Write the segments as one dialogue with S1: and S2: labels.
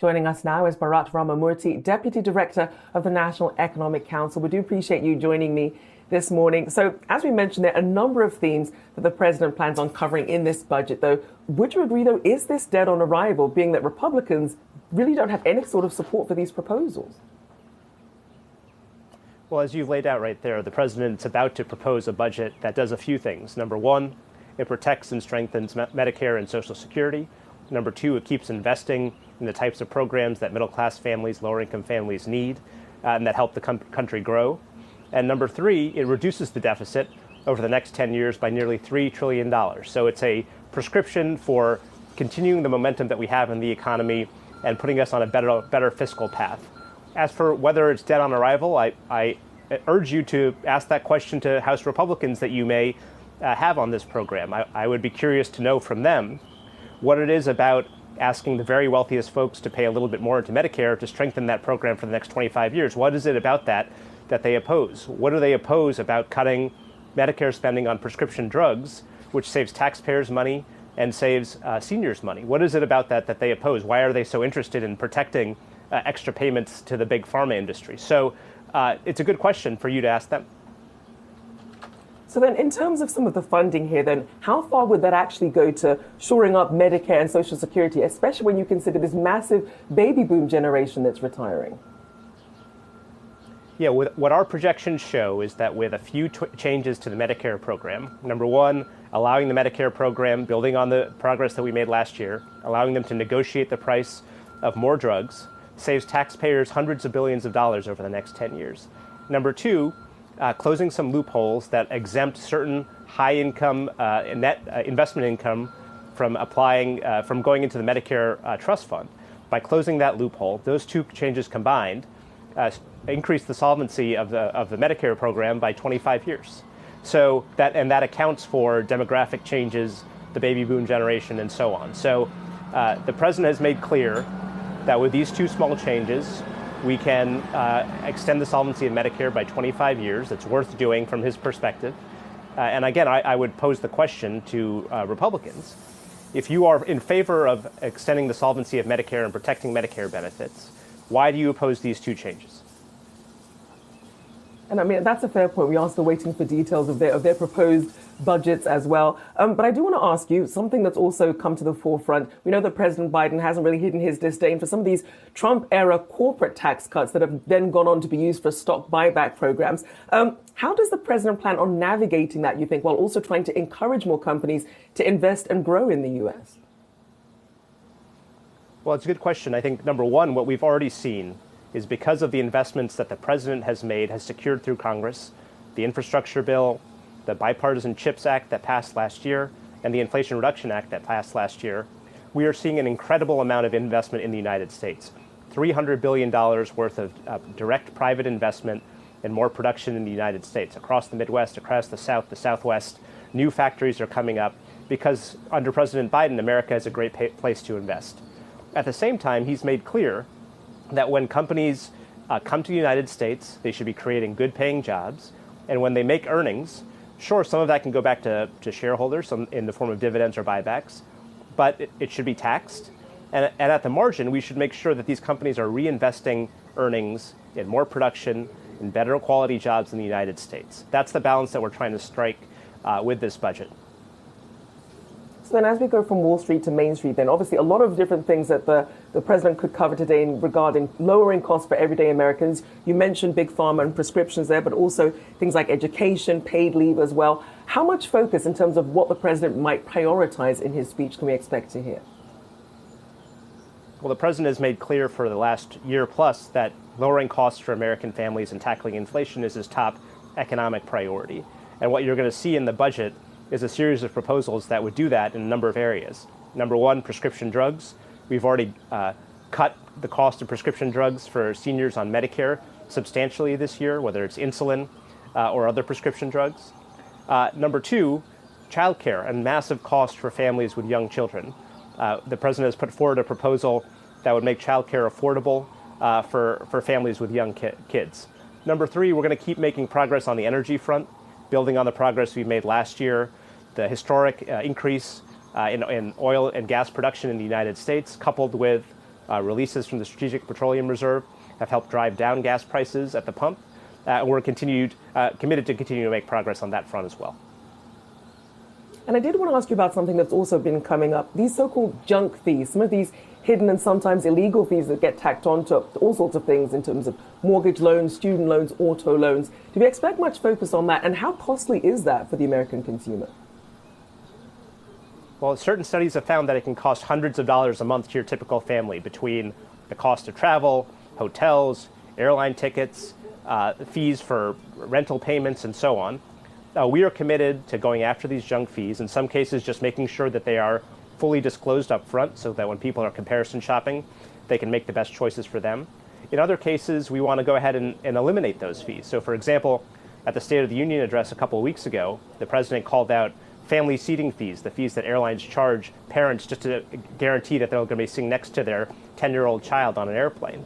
S1: Joining us now is Bharat Ramamurti, Deputy Director of the National Economic Council. We do appreciate you joining me this morning. So, as we mentioned, there are a number of themes that the President plans on covering in this budget, though. Would you agree, though, is this dead on arrival, being that Republicans really don't have any sort of support for these proposals?
S2: Well, as you've laid out right there, the President's about to propose a budget that does a few things. Number one, it protects and strengthens Medicare and Social Security. Number two, it keeps investing in the types of programs that middle-class families, lower-income families need and that help the country grow. And number three, it reduces the deficit over the next 10 years by nearly $3 trillion. So it's a prescription for continuing the momentum that we have in the economy and putting us on a better fiscal path. As for whether it's dead on arrival, I urge you to ask that question to House Republicans that you may have on this program. I would be curious to know from them what it is about asking the very wealthiest folks to pay a little bit more into Medicare to strengthen that program for the next 25 years. What is it about that they oppose? What do they oppose about cutting Medicare spending on prescription drugs, which saves taxpayers money and saves seniors money? What is it about that they oppose? Why are they so interested in protecting extra payments to the big pharma industry? So it's a good question for you to ask them.
S1: So then, in terms of some of the funding here, then, how far would that actually go to shoring up Medicare and Social Security, especially when you consider this massive baby boom generation that's retiring?
S2: Yeah, what our projections show is that with a few changes to the Medicare program, number one, allowing the Medicare program, building on the progress that we made last year, allowing them to negotiate the price of more drugs, saves taxpayers hundreds of billions of dollars over the next 10 years. Number two, closing some loopholes that exempt certain high-income net investment income from from going into the Medicare trust fund. By closing that loophole, those two changes combined increase the solvency of the Medicare program by 25 years. So that accounts for demographic changes, the baby boom generation, and so on. So the President has made clear that with these two small changes, we can extend the solvency of Medicare by 25 years. It's worth doing from his perspective. And again, I would pose the question to Republicans. If you are in favor of extending the solvency of Medicare and protecting Medicare benefits, why do you oppose these two changes?
S1: And I mean, that's a fair point. We are still waiting for details of their proposed budgets as well. But I do want to ask you something that's also come to the forefront. We know that President Biden hasn't really hidden his disdain for some of these Trump-era corporate tax cuts that have then gone on to be used for stock buyback programs. How does the president plan on navigating that, you think, while also trying to encourage more companies to invest and grow in the U.S.?
S2: Well, it's a good question. I think, number one, what we've already seen is because of the investments that the president has secured through Congress, the infrastructure bill, the Bipartisan CHIPS Act that passed last year, and the Inflation Reduction Act that passed last year, we are seeing an incredible amount of investment in the United States. $300 billion worth of direct private investment and more production in the United States, across the Midwest, across the South, the Southwest. New factories are coming up because under President Biden, America is a great place to invest. At the same time, he's made clear that when companies come to the United States, they should be creating good-paying jobs. And when they make earnings, sure, some of that can go back to shareholders in the form of dividends or buybacks, but it should be taxed. And at the margin, we should make sure that these companies are reinvesting earnings in more production, in better quality jobs in the United States. That's the balance that we're trying to strike with this budget.
S1: So then as we go from Wall Street to Main Street, then obviously a lot of different things that the president could cover today regarding lowering costs for everyday Americans. You mentioned big pharma and prescriptions there, but also things like education, paid leave as well. How much focus in terms of what the president might prioritize in his speech can we expect to hear?
S2: Well, the president has made clear for the last year plus that lowering costs for American families and tackling inflation is his top economic priority. And what you're going to see in the budget is a series of proposals that would do that in a number of areas. Number one, prescription drugs. We've already cut the cost of prescription drugs for seniors on Medicare substantially this year, whether it's insulin or other prescription drugs. Number two, childcare and massive cost for families with young children. The president has put forward a proposal that would make childcare affordable for families with young kids. Number three, we're going to keep making progress on the energy front, building on the progress we made last year. The historic increase in oil and gas production in the United States, coupled with Releases from the Strategic Petroleum Reserve have helped drive down gas prices at the pump. And we're committed to continue to make progress on that front as well.
S1: And I did want to ask you about something that's also been coming up, these so-called junk fees, some of these hidden and sometimes illegal fees that get tacked on to all sorts of things in terms of mortgage loans, student loans, auto loans. Do we expect much focus on that? And how costly is that for the American consumer?
S2: Well, certain studies have found that it can cost hundreds of dollars a month to your typical family between the cost of travel, hotels, airline tickets, fees for rental payments, and so on. We are committed to going after these junk fees, in some cases just making sure that they are fully disclosed up front so that when people are comparison shopping, they can make the best choices for them. In other cases, we want to go ahead and eliminate those fees. So, for example, at the State of the Union address a couple of weeks ago, the president called out family seating fees, the fees that airlines charge parents just to guarantee that they're going to be sitting next to their 10-year-old child on an airplane.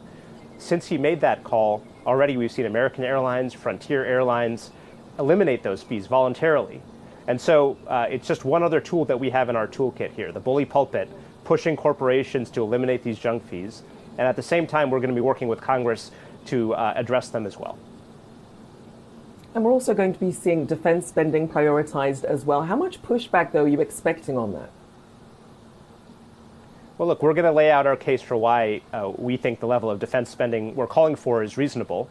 S2: Since he made that call, already we've seen American Airlines, Frontier Airlines eliminate those fees voluntarily. And so it's just one other tool that we have in our toolkit here, the bully pulpit, pushing corporations to eliminate these junk fees. And at the same time, we're going to be working with Congress to address them as well.
S1: And we're also going to be seeing defense spending prioritized as well. How much pushback, though, are you expecting on that?
S2: Well, look, we're going to lay out our case for why we think the level of defense spending we're calling for is reasonable.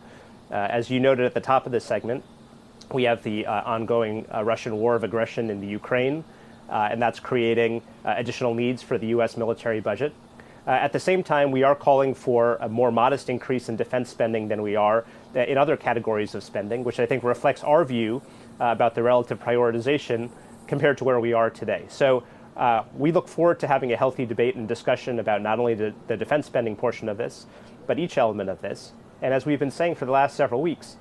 S2: As you noted at the top of this segment, we have the ongoing Russian war of aggression in the Ukraine, and that's creating additional needs for the U.S. military budget. At the same time, we are calling for a more modest increase in defense spending than we are in other categories of spending, which I think reflects our view about the relative prioritization compared to where we are today. So we look forward to having a healthy debate and discussion about not only the defense spending portion of this, but each element of this. And as we've been saying for the last several weeks,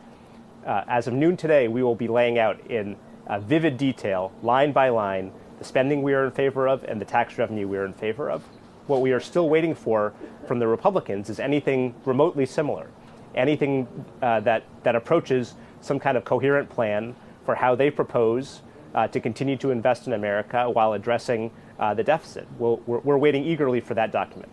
S2: as of noon today, we will be laying out in vivid detail, line by line, the spending we are in favor of and the tax revenue we are in favor of. What we are still waiting for from the Republicans is anything remotely similar, anything that approaches some kind of coherent plan for how they propose to continue to invest in America while addressing the deficit. We're waiting eagerly for that document.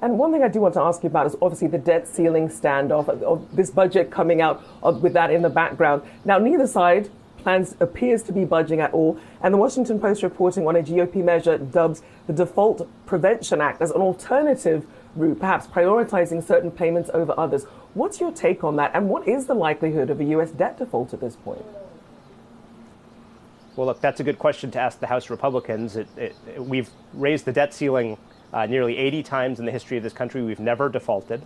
S1: And one thing I do want to ask you about is obviously the debt ceiling standoff, of this budget coming out with that in the background. Now, neither side appears to be budging at all. And the Washington Post reporting on a GOP measure dubs the Default Prevention Act as an alternative route, perhaps prioritizing certain payments over others. What's your take on that? And what is the likelihood of a U.S. debt default at this point?
S2: Well, look, that's a good question to ask the House Republicans. We've raised the debt ceiling nearly 80 times in the history of this country. We've never defaulted.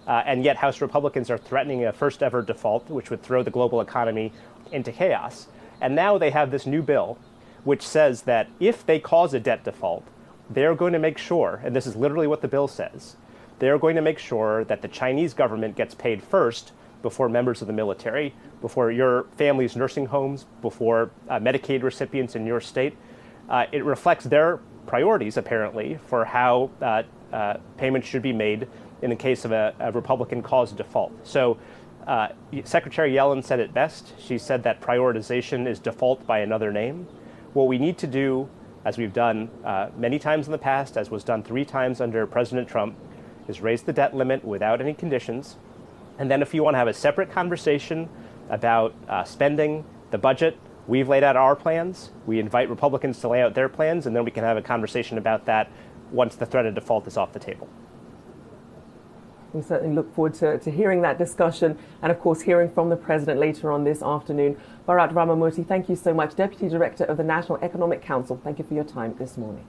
S2: And yet House Republicans are threatening a first ever default, which would throw the global economy into chaos. And now they have this new bill, which says that if they cause a debt default, they're going to make sure, and this is literally what the bill says, they're going to make sure that the Chinese government gets paid first before members of the military, before your family's nursing homes, before Medicaid recipients in your state. It reflects their priorities, apparently, for how payments should be made in the case of a Republican caused default. So Secretary Yellen said it best. She said that prioritization is default by another name. What we need to do, as we've done many times in the past, as was done 3 times under President Trump, is raise the debt limit without any conditions. And then if you want to have a separate conversation about spending, the budget, we've laid out our plans. We invite Republicans to lay out their plans, and then we can have a conversation about that once the threat of default is off the table.
S1: We certainly look forward to hearing that discussion and, of course, hearing from the President later on this afternoon. Bharat Ramamurti, thank you so much. Deputy Director of the National Economic Council, thank you for your time this morning.